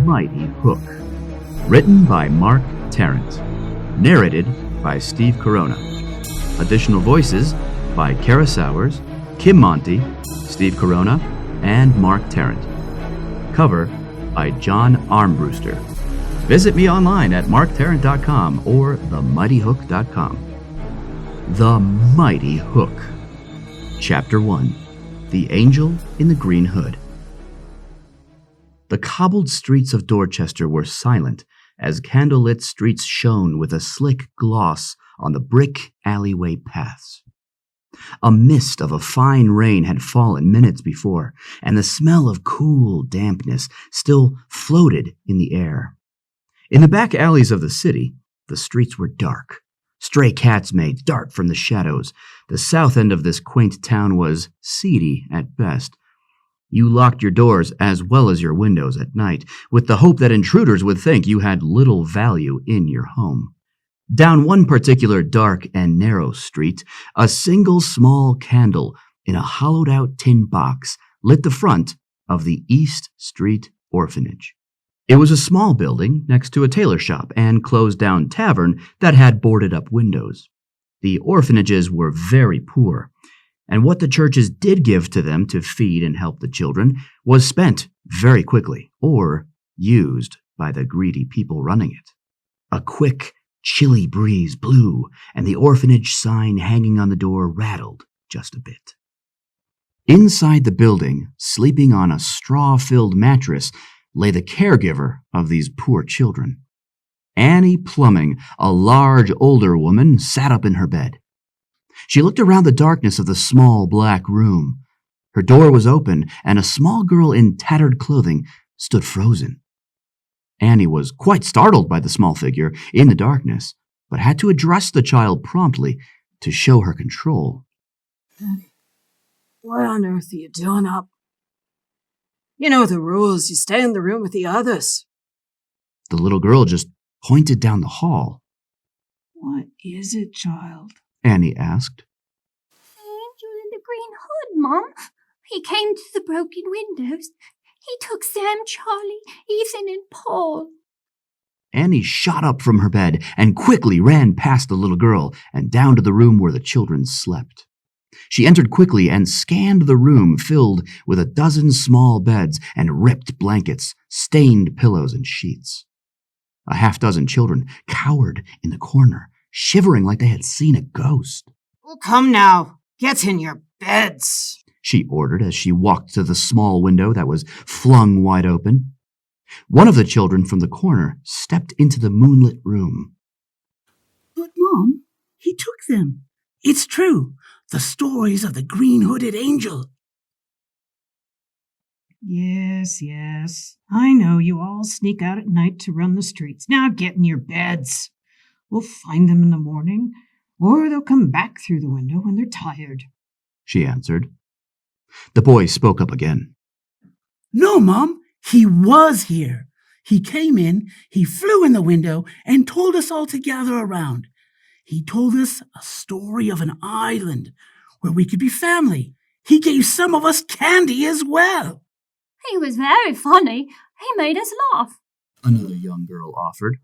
Mighty Hook. Written by Mark Tarrant. Narrated by Steve Corona. Additional voices by Kara Sowers, Kim Monty, Steve Corona, and Mark Tarrant. Cover by John Armbruster. Visit me online at marktarrant.com or themightyhook.com. The Mighty Hook. Chapter 1. The Angel in the Green Hood. The cobbled streets of Dorchester were silent as candlelit streets shone with a slick gloss on the brick alleyway paths. A mist of a fine rain had fallen minutes before, and the smell of cool dampness still floated in the air. In the back alleys of the city, the streets were dark. Stray cats made dart from the shadows. The south end of this quaint town was seedy at best. You locked your doors as well as your windows at night, with the hope that intruders would think you had little value in your home. Down one particular dark and narrow street, a single small candle in a hollowed-out tin box lit the front of the East Street Orphanage. It was a small building next to a tailor shop and closed-down tavern that had boarded-up windows. The orphanages were very poor, and what the churches did give to them to feed and help the children was spent very quickly, or used by the greedy people running it. A quick, chilly breeze blew, and the orphanage sign hanging on the door rattled just a bit. Inside the building, sleeping on a straw-filled mattress, lay the caregiver of these poor children. Annie Plumbing, a large, older woman, sat up in her bed. She looked around the darkness of the small black room. Her door was open, and a small girl in tattered clothing stood frozen. Annie was quite startled by the small figure in the darkness, but had to address the child promptly to show her control. Annie, what on earth are you doing up? You know the rules. You stay in the room with the others. The little girl just pointed down the hall. What is it, child? Annie asked. The angel in the green hood, Mom. He came to the broken windows. He took Sam, Charlie, Ethan, and Paul. Annie shot up from her bed and quickly ran past the little girl and down to the room where the children slept. She entered quickly and scanned the room filled with a dozen small beds and ripped blankets, stained pillows, and sheets. A half-dozen children cowered in the corner, shivering like they had seen a ghost. Well, come now. Get in your beds, she ordered as she walked to the small window that was flung wide open. One of the children from the corner stepped into the moonlit room. But, Mom, he took them. It's true. The stories of the green-hooded angel. Yes. I know you all sneak out at night to run the streets. Now get in your beds. We'll find them in the morning, or they'll come back through the window when they're tired, she answered. The boy spoke up again. No, Mom, he was here. He came in, he flew in the window, and told us all to gather around. He told us a story of an island where we could be family. He gave some of us candy as well. He was very funny. He made us laugh, another young girl offered.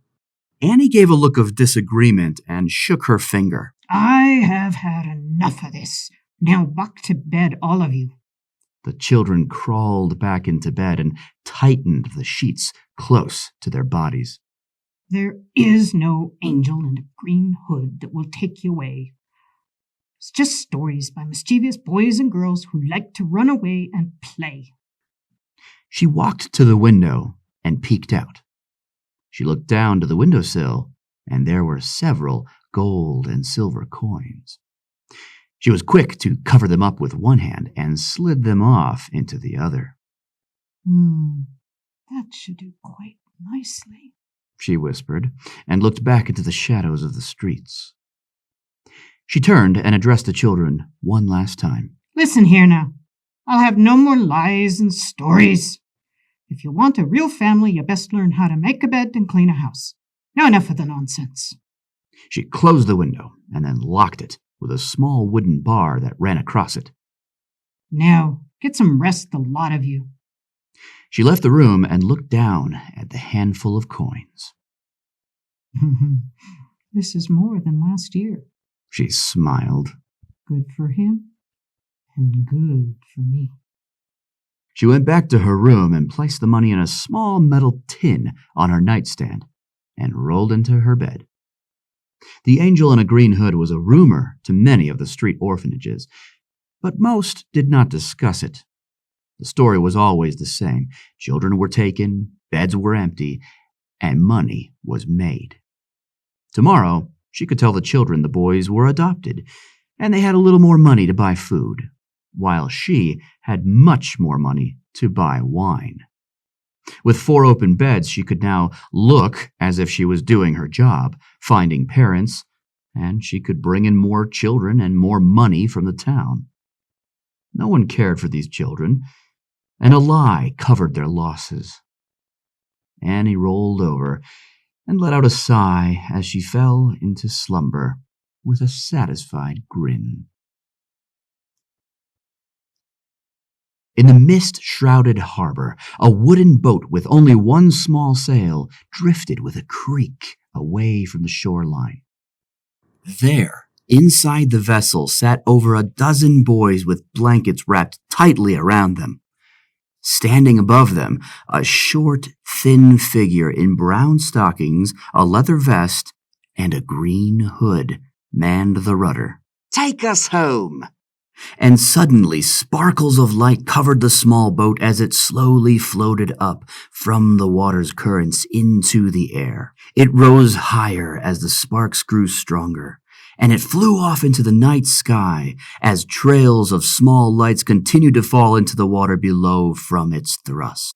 Annie gave a look of disagreement and shook her finger. I have had enough of this. Now back to bed, all of you. The children crawled back into bed and tightened the sheets close to their bodies. There is no angel in a green hood that will take you away. It's just stories by mischievous boys and girls who like to run away and play. She walked to the window and peeked out. She looked down to the windowsill, and there were several gold and silver coins. She was quick to cover them up with one hand and slid them off into the other. That should do quite nicely, she whispered, and looked back into the shadows of the streets. She turned and addressed the children one last time. Listen here now. I'll have no more lies and stories. If you want a real family, you best learn how to make a bed and clean a house. Now enough of the nonsense. She closed the window and then locked it with a small wooden bar that ran across it. Now, get some rest, the lot of you. She left the room and looked down at the handful of coins. This is more than last year. She smiled. Good for him, and good for me. She went back to her room and placed the money in a small metal tin on her nightstand and rolled into her bed. The angel in a green hood was a rumor to many of the street orphanages, but most did not discuss it. The story was always the same. Children were taken, beds were empty, and money was made. Tomorrow, she could tell the children the boys were adopted, and they had a little more money to buy food, while she had much more money to buy wine. With 4 open beds, she could now look as if she was doing her job, finding parents, and she could bring in more children and more money from the town. No one cared for these children, and a lie covered their losses. Annie rolled over and let out a sigh as she fell into slumber with a satisfied grin. In the mist-shrouded harbor, a wooden boat with only one small sail drifted with a creak away from the shoreline. There, inside the vessel, sat over a dozen boys with blankets wrapped tightly around them. Standing above them, a short, thin figure in brown stockings, a leather vest, and a green hood manned the rudder. "Take us home!" And suddenly sparkles of light covered the small boat as it slowly floated up from the water's currents into the air. It rose higher as the sparks grew stronger, and it flew off into the night sky as trails of small lights continued to fall into the water below from its thrust.